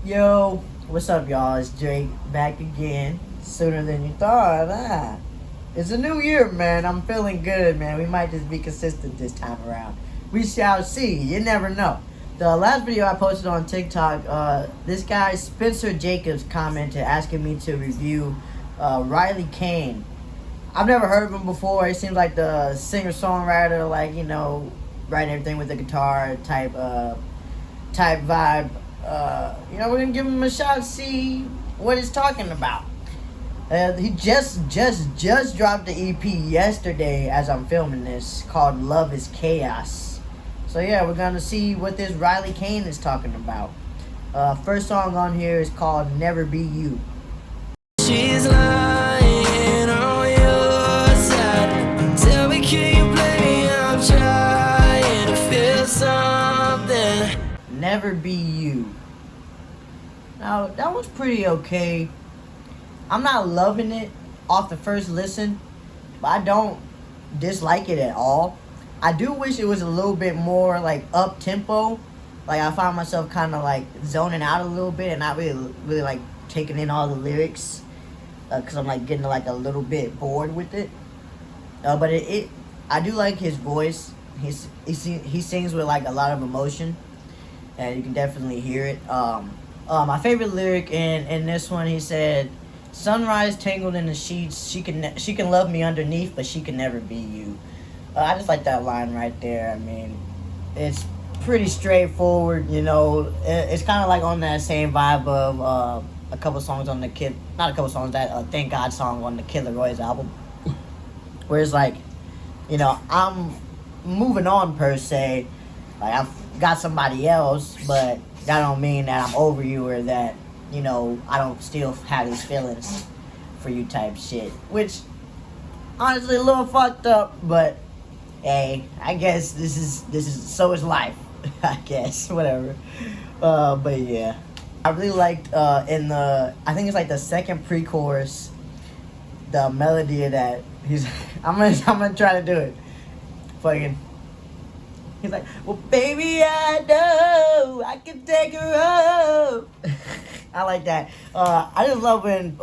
Yo, what's up, y'all? It's Drake back again, sooner than you thought. It's a new year, man. I'm feeling good, man. We might just be consistent this time around. We shall see. You never know. The last video I posted on TikTok, this guy Spencer Jacobs commented asking me to review Riley Kane. I've never heard of him before. He seems like the singer-songwriter, like, writing everything with the guitar type vibe. We're gonna give him a shot, see what he's talking about. He just dropped the EP yesterday as I'm filming this, called Love is Chaos. So yeah, we're gonna see what this Riley Kane is talking about. First song on here is called Never Be You. She's lying on your side. Tell me, can you blame me? I'm trying to feel something. Never Be You. Now, that was pretty okay. I'm not loving it off the first listen, but I don't dislike it at all. I do wish it was a little bit more like up tempo. Like I find myself kind of like zoning out a little bit and not really like taking in all the lyrics, because I'm like getting like a little bit bored with it. But I do like his voice. He sings with like a lot of emotion, and you can definitely hear it. My favorite lyric in this one, he said, "Sunrise tangled in the sheets. She can love me underneath, but she can never be you." I just like that line right there. I mean, it's pretty straightforward. It's kind of like on that same vibe of a couple songs on the not a couple songs, that Thank God song on the Kid Leroy's album, where it's like, I'm moving on per se. Like I've got somebody else, but that don't mean that I'm over you or that, I don't still have these feelings for you type shit. Which, honestly, a little fucked up, but hey, I guess this is so is life. I guess, whatever. But yeah. I really liked I think it's like the second pre-chorus, the melody of that. I'm gonna try to do it. Fucking. He's like, well, baby, I know I can take her up. I like that. I just love when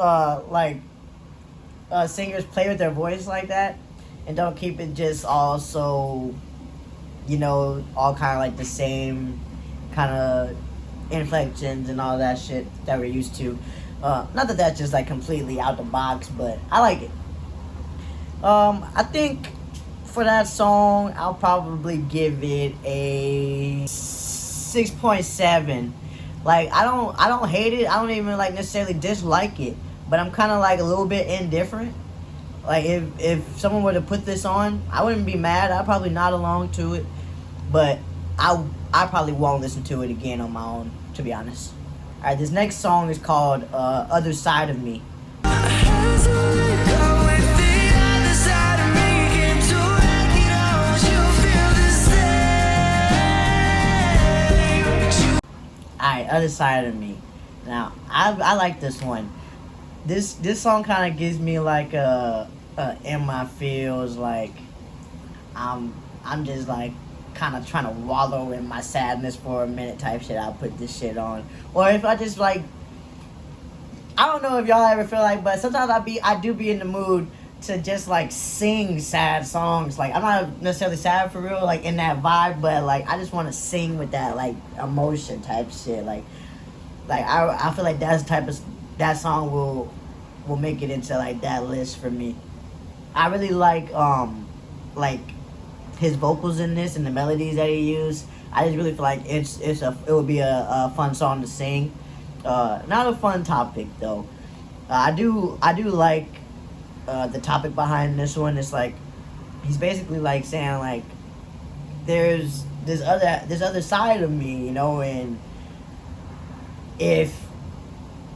singers play with their voice like that and don't keep it just all so, all kind of like the same kind of inflections and all that shit that we're used to. Not that that's just like completely out the box, but I like it. I think for that song, I'll probably give it a 6.7. Like I don't hate it. I don't even like necessarily dislike it, but I'm kind of like a little bit indifferent. Like if someone were to put this on, I wouldn't be mad. I'd probably nod along to it, but I probably won't listen to it again on my own, to be honest. All right, this next song is called "Other Side of Me." Alright, Other Side of Me. Now, I like this one. This song kind of gives me like in my feels, like I'm just like kind of trying to wallow in my sadness for a minute type shit. I'll put this shit on. Or if I just like, I don't know if y'all ever feel like, but sometimes I do be in the mood to just like sing sad songs. Like I'm not necessarily sad for real, like in that vibe, but like I just want to sing with that like emotion type shit. Like I feel like that's the type of that song will make it into like that list for me. I really like his vocals in this and the melodies that he used. I just really feel like it would be a fun song to sing. Not a fun topic though. I do like the topic behind this one. Is like he's basically like saying like there's this other side of me, and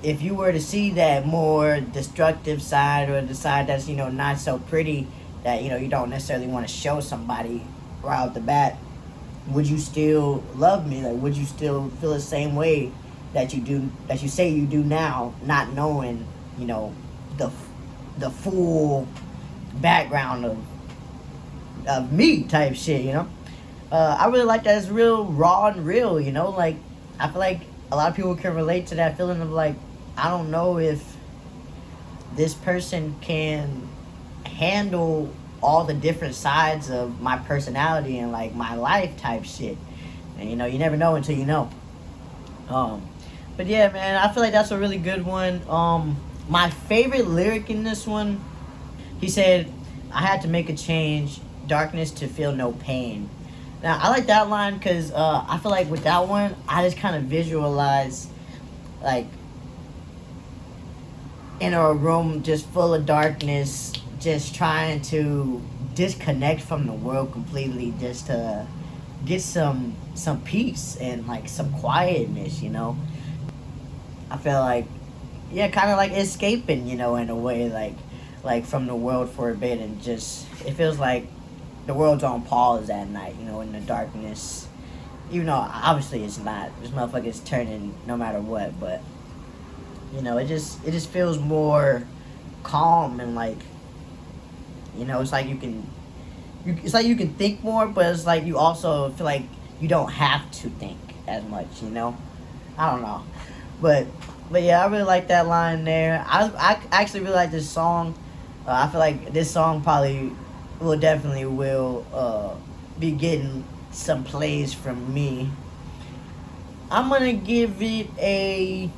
if you were to see that more destructive side, or the side that's not so pretty, that you don't necessarily want to show somebody right off the bat, would you still love me? Like, would you still feel the same way that you say you do now, not knowing the full background of me type shit, I really like that. It's real raw and real, like I feel like a lot of people can relate to that feeling of like, I don't know if this person can handle all the different sides of my personality and like my life type shit. And you know, you never know until you know. But yeah, man, I feel like that's a really good one. My favorite lyric in this one, he said, "I had to make a change, darkness to feel no pain." Now, I like that line because I feel like with that one, I just kind of visualize, like, in a room just full of darkness, just trying to disconnect from the world completely, just to get some peace and, like, some quietness, you know? I feel like, yeah, kind of like escaping, you know, in a way, like from the world for a bit, and just, it feels like the world's on pause at night, you know, in the darkness. Even though obviously it's not. This motherfucker's turning no matter what, but you know, it just feels more calm and like, you know, it's like you can think more, but it's like you also feel like you don't have to think as much, you know. I don't know, but yeah, I really like that line there. I actually really like this song. I feel like this song probably will be getting some plays from me. I'm gonna give it a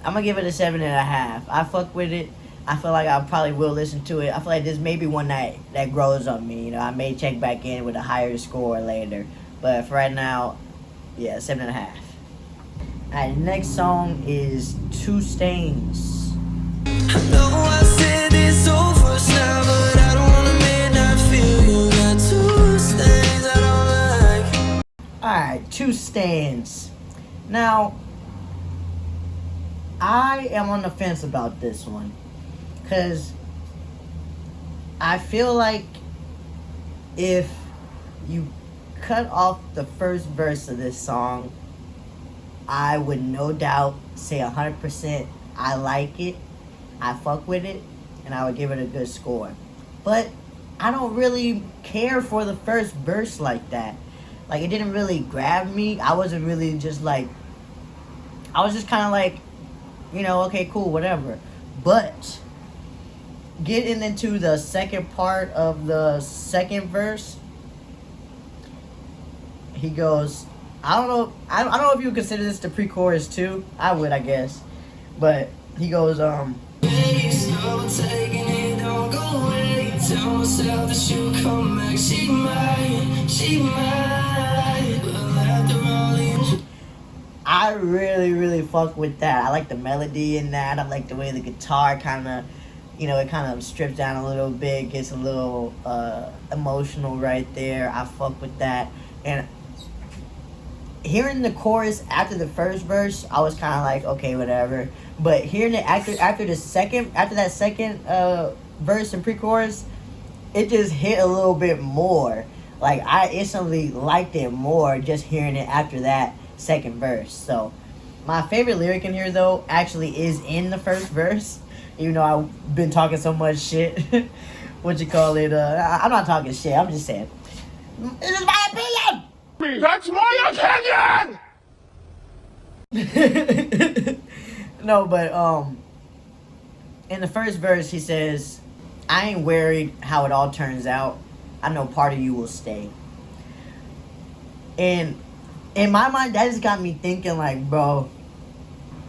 7.5. I fuck with it. I feel like I probably will listen to it. I feel like this may be one that grows on me. You know, I may check back in with a higher score later, but for right now, yeah, 7.5. Alright, next song is Two Stains. I know I said this over now, but I don't wanna make that feel. You got two stains I don't like. Alright, Two Stains. Now, I am on the fence about this one, because I feel like if you cut off the first verse of this song, I would no doubt say 100% I like it, I fuck with it, and I would give it a good score. But I don't really care for the first verse like that. Like, it didn't really grab me. I wasn't really just like, I was just kind of like, you know, okay, cool, whatever. But getting into the second part of the second verse, he goes, I don't know if you would consider this the pre-chorus too. I would, I guess. But he goes, Baby, stop taking it, don't go away. Tell myself that she'll come back. She might. Well, after all you. I really, really fuck with that. I like the melody in that. I like the way the guitar kind of, you know, it kind of strips down a little bit, gets a little emotional right there. I fuck with that. And hearing the chorus after the first verse, I was kind of like, okay, whatever. But hearing it after that second verse and pre-chorus, it just hit a little bit more. Like, I instantly liked it more just hearing it after that second verse. So my favorite lyric in here though actually is in the first verse, even though I've been talking so much shit. What you call it? I'm not talking shit, I'm just saying, this is my opinion. That's my opinion! No, but in the first verse he says, I ain't worried how it all turns out, I know part of you will stay. And in my mind, that just got me thinking, like, bro,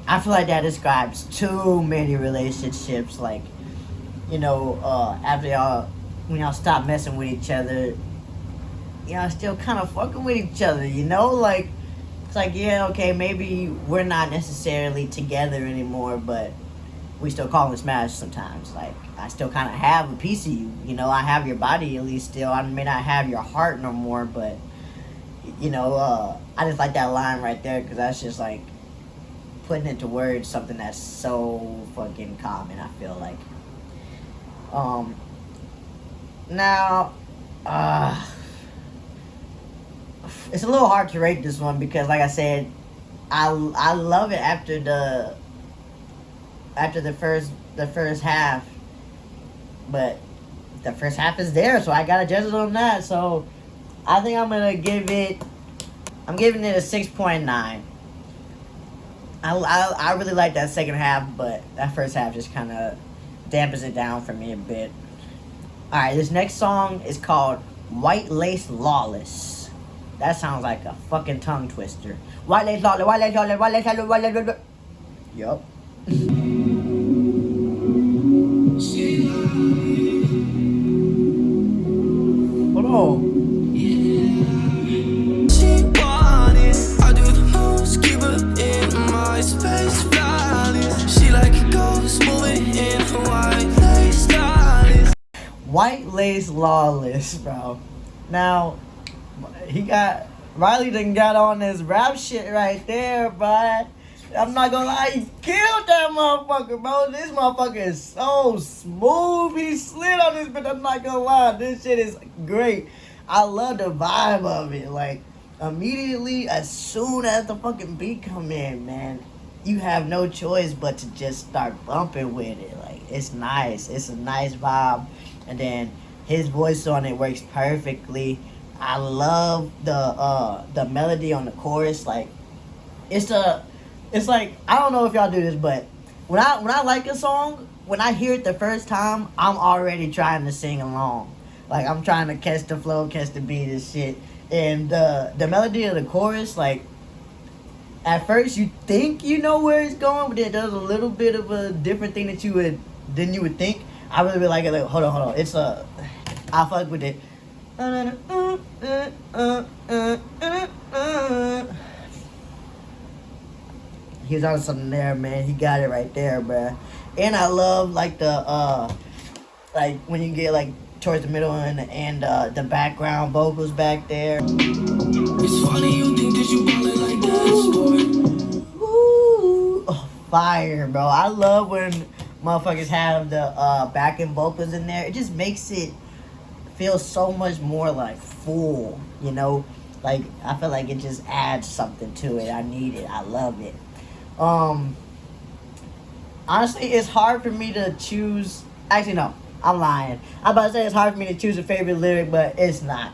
I feel like that describes too many relationships. Like, you know, after when y'all stop messing with each other, y'all still kind of fucking with each other, you know? Like, it's like, yeah, okay, maybe we're not necessarily together anymore, but we still call and smash sometimes. Like, I still kind of have a piece of you, you know? I have your body at least still. I may not have your heart no more, but, you know, I just like that line right there, because that's just, like, putting into words something that's so fucking common, I feel like. Now, it's a little hard to rate this one because, like I said, I love it after the first half, but the first half is there, so I gotta judge it on that. So I think I'm giving it a 6.9. I really like that second half, but that first half just kind of dampens it down for me a bit. All right, this next song is called "White Lace Lawless." That sounds like a fucking tongue twister. White lace lawless, white lace lawless, white lace lawless, white lace. Yup. Hold on. She wanted, I do the most, keep her in my space, flawless. She like a ghost moving in her white lace, flawless. White Lace Lawless, bro. Now, Riley done got on this rap shit right there, bro. I'm not gonna lie, he killed that motherfucker, bro. This motherfucker is so smooth. He slid on this, but I'm not gonna lie, this shit is great. I love the vibe of it. Like, immediately, as soon as the fucking beat come in, man, you have no choice but to just start bumping with it. Like, it's nice. It's a nice vibe. And then his voice on it works perfectly. I love the melody on the chorus. Like, it's like, I don't know if y'all do this, but when I like a song, when I hear it the first time, I'm already trying to sing along. Like, I'm trying to catch the flow, catch the beat and shit. And the melody of the chorus, like, at first you think you know where it's going, but it does a little bit of a different thing than you would think. I really like it. Like, hold on. It's I fuck with it. He's on something there, man. He got it right there, bruh. And I love like the like when you get like towards the middle and the background vocals back there. It's funny you think that you ballin' like that, boy. Ooh, oh, fire, bro. I love when motherfuckers have the backing vocals in there. It just makes it feel so much more like full, you know? Like, I feel like it just adds something to it. I need it. I love it. Honestly, it's hard for me to choose. Actually, no, I'm lying. I'm about to say it's hard for me to choose a favorite lyric, but it's not.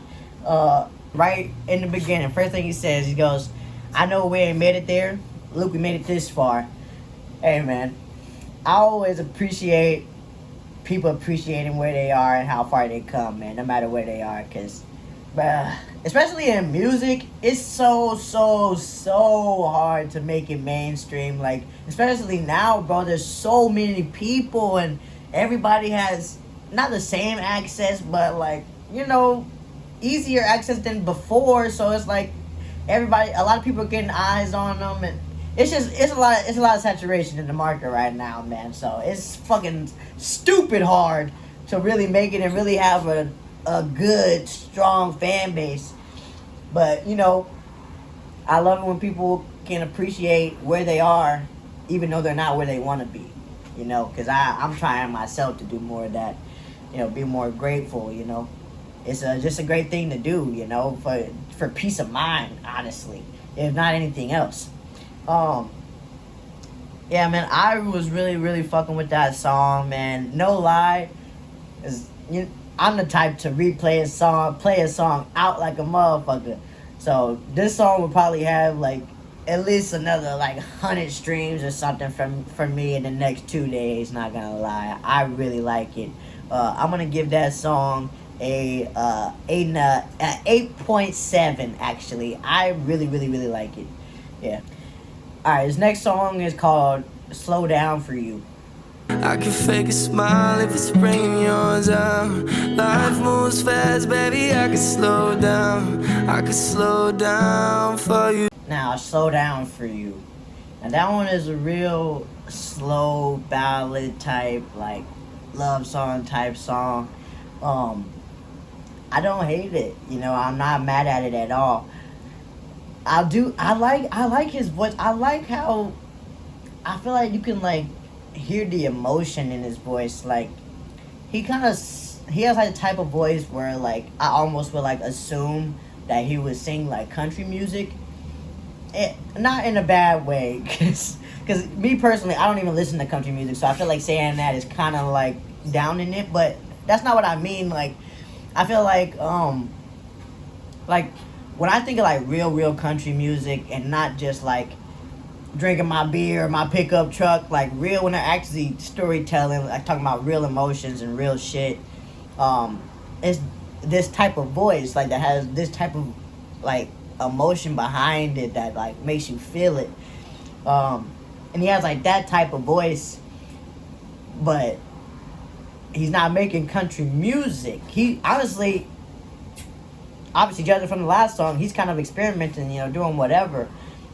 Right in the beginning, first thing he says, he goes, "I know we ain't made it there. Look, we made it this far." Hey, man, I always appreciate people appreciating where they are and how far they come, man, no matter where they are, because, especially in music, it's so hard to make it mainstream. Like, especially now, bro, there's so many people and everybody has not the same access, but, like, you know, easier access than before. So it's like a lot of people are getting eyes on them, and it's a lot of saturation in the market right now, man. So it's fucking stupid hard to really make it and really have a good, strong fan base. But, you know, I love it when people can appreciate where they are, even though they're not where they want to be, you know, because I'm trying myself to do more of that, you know, be more grateful, you know. It's just a great thing to do, you know, for peace of mind, honestly, if not anything else. Yeah, man, I was really fucking with that song, man. No lie, I'm the type to play a song out like a motherfucker. So this song will probably have like at least another like 100 streams or something from me in the next 2 days. Not gonna lie, I really like it. I'm gonna give that song a 8.7 actually. I really like it. Yeah. Alright, this next song is called "Slow Down for You." I can fake a smile if it's bringing yours out. Life moves fast, baby, I can slow down. I can slow down for you. Now, "Slow Down for You." And that one is a real slow ballad type, like love song type song. I don't hate it, you know, I'm not mad at it at all. I like his voice. I like how I feel like you can like hear the emotion in his voice. Like he has like a type of voice where like I almost would like assume that he would sing like country music. Not in a bad way, cause me personally, I don't even listen to country music, so I feel like saying that is kind of like downing it. But that's not what I mean. Like I feel like when I think of like real country music and not just like drinking my beer, my pickup truck, like real when they're actually storytelling, like talking about real emotions and real shit. It's this type of voice, like that has this type of like emotion behind it that like makes you feel it. And he has like that type of voice, but he's not making country music. He honestly, obviously judging from the last song, he's kind of experimenting, doing whatever.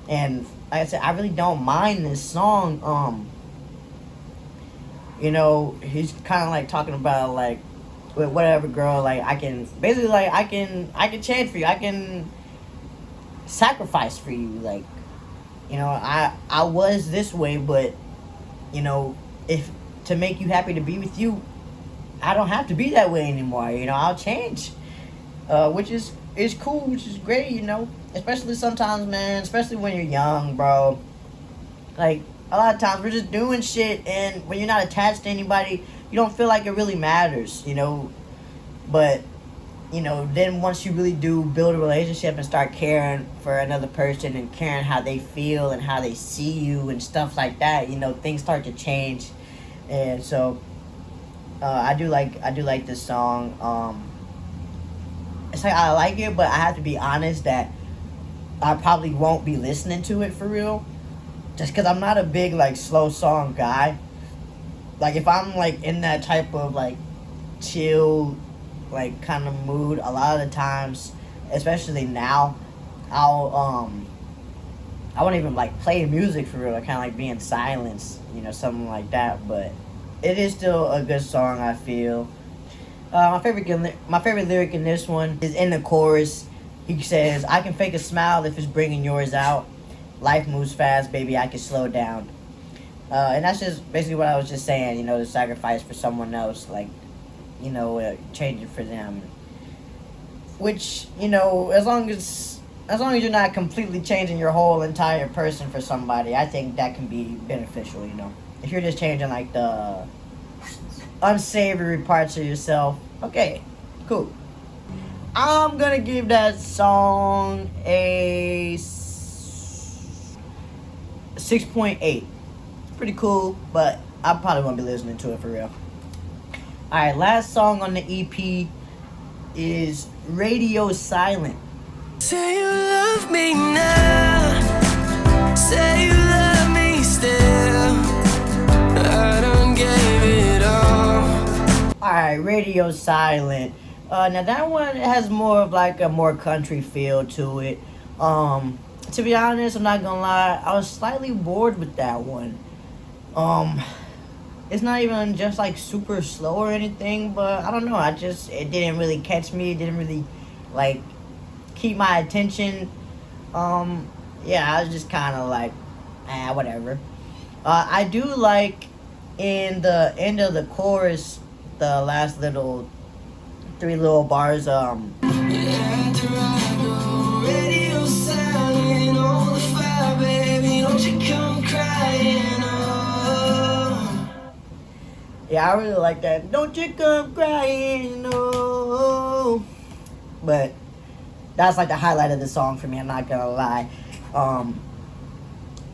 And like I said, I really don't mind this song. He's kind of like talking about like with whatever girl, like I can basically like I can change for you, I can sacrifice for you, like I was this way, but if to make you happy to be with you, I don't have to be that way anymore. I'll change, which is cool, which is great. Especially sometimes, man. Especially when you're young, bro. Like a lot of times we're just doing shit, and when you're not attached to anybody, you don't feel like it really matters. But then once you really do build a relationship and start caring for another person and caring how they feel and how they see you and stuff like that, things start to change. And so I do like this song. It's like I like it, but I have to be honest that I probably won't be listening to it for real, just because I'm not a big like slow song guy. Like if I'm like in that type of like chill like kind of mood, a lot of the times, especially now, I won't even like play music for real. I kind of like be in silence, something like that. But it is still a good song, I feel. My favorite lyric in this one is in the chorus. He says, "I can fake a smile if it's bringing yours out. Life moves fast, baby, I can slow down." And that's just basically what I was just saying. The sacrifice for someone else, like changing for them. Which as long as you're not completely changing your whole entire person for somebody, I think that can be beneficial. If you're just changing like the unsavory parts of yourself, okay, cool. I'm gonna give that song a 6.8. Pretty cool, but I probably won't be listening to it for real. Alright, last song on the EP is Radio Silent. Say you love me now, say you love me still, I don't give it all. Alright, Radio Silent. Now that one has more of like a more country feel to it. To be honest, I'm not gonna lie, I was slightly bored with that one. It's not even just like super slow or anything, but I don't know, it didn't really catch me, it didn't really like keep my attention. Yeah, I was just kind of like, whatever. I do like in the end of the chorus, the last three little bars, Radio silent, all the fire, baby, don't you come crying, oh. Yeah, I really like that. Don't you come crying, no. But that's like the highlight of the song for me, I'm not gonna lie.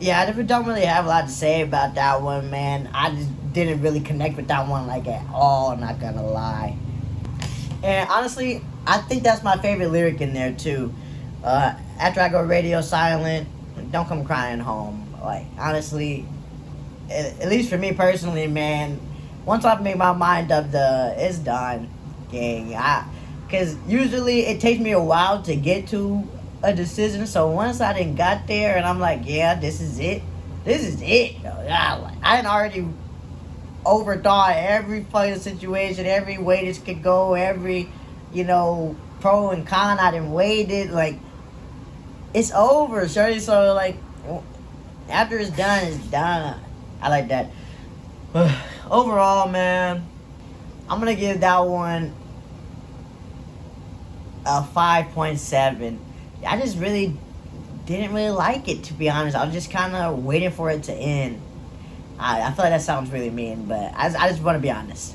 Yeah, I don't really have a lot to say about that one, man. I just didn't really connect with that one like at all, I'm not gonna lie. And honestly, I think that's my favorite lyric in there too. After I go radio silent, don't come crying home. Like, honestly, at least for me personally, man, once I've made my mind up, it's done, gang. Because usually it takes me a while to get to a decision. So once I done got there and I'm like, yeah, this is it. I done already overthought every fucking situation, every way this could go, every, pro and con I done weighed it. Like, it's over, shorty. So, like, after it's done, it's done. I like that. Overall, man, I'm gonna give that one a 5.7. I just really didn't really like it, to be honest. I was just kind of waiting for it to end. I feel like that sounds really mean, but I just want to be honest.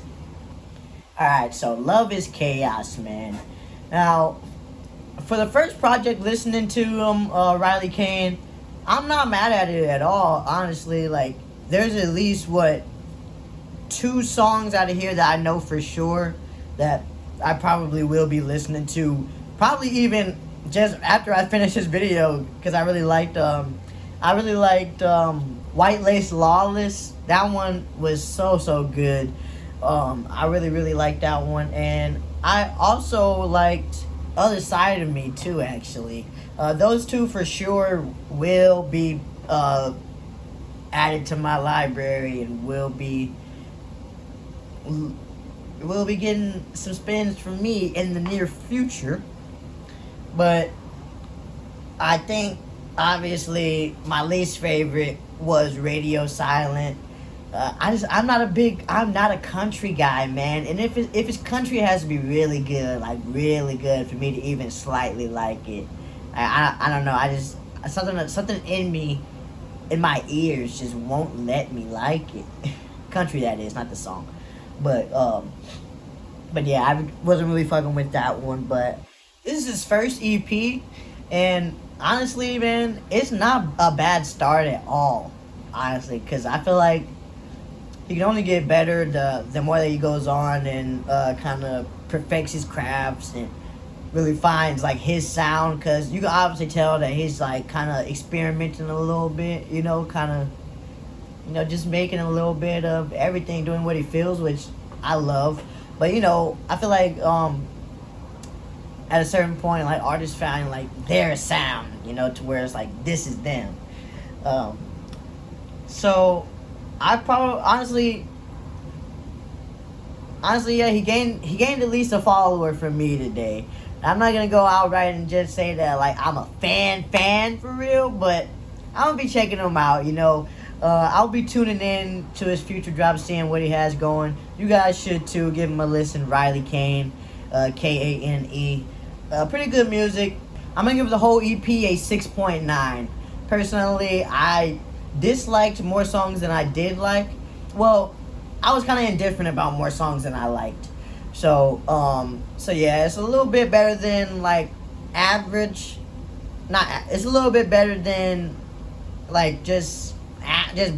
Alright, so Love is Chaos, man. Now, for the first project listening to Riley Kane, I'm not mad at it at all, honestly. Like, there's at least, 2 songs out of here that I know for sure that I probably will be listening to. Probably even just after I finish this video, because I really liked White Lace Lawless. That one was so good. I really liked that one, and I also liked Other Side of Me too, actually. Those 2 for sure will be added to my library, and will be getting some spins from me in the near future. But I think obviously my least favorite was Radio Silent. I'm not a country guy, man. And if it's country, it has to be really good, like really good for me to even slightly like it. I don't know. I just something in me, in my ears, just won't let me like it. Country, that is, not the song. But yeah, I wasn't really fucking with that one. But this is his first EP, and honestly, man, it's not a bad start at all. Honestly, because I feel like he can only get better the more that he goes on and kind of perfects his crafts and really finds like his sound. Because you can obviously tell that he's like kind of experimenting a little bit, kind of, just making a little bit of everything, doing what he feels, which I love. But I feel like at a certain point, like, artists found like their sound, to where it's like this is them. So I probably honestly, yeah, he gained at least a follower from me today. I'm not gonna go outright and just say that like I'm a fan for real, but I'm gonna be checking him out. I'll be tuning in to his future drops, seeing what he has going. You guys should too. Give him a listen. Riley Kane, Kane. Pretty good music. I'm gonna give the whole EP a 6.9. Personally, I disliked more songs than I did like. Well, I was kind of indifferent about more songs than I liked. So yeah, it's a little bit better than like average. It's a little bit better than like just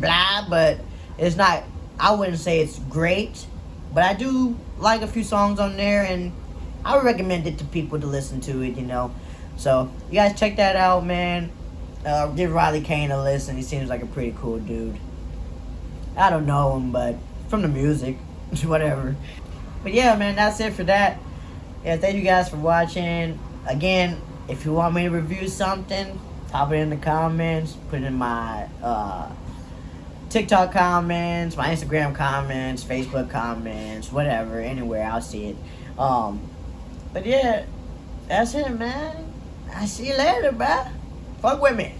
blah, but it's not. I wouldn't say it's great, but I do like a few songs on there, and I would recommend it to people to listen to it. So you guys check that out, man. Give Riley Kane a listen. He seems like a pretty cool dude. I don't know him, but from the music, whatever. But yeah, man, that's it for that. Yeah, thank you guys for watching. Again, if you want me to review something, pop it in the comments. Put it in my TikTok comments, my Instagram comments, Facebook comments, whatever, anywhere, I'll see it. But yeah, that's it, man. I see you later, bro. Fuck with me.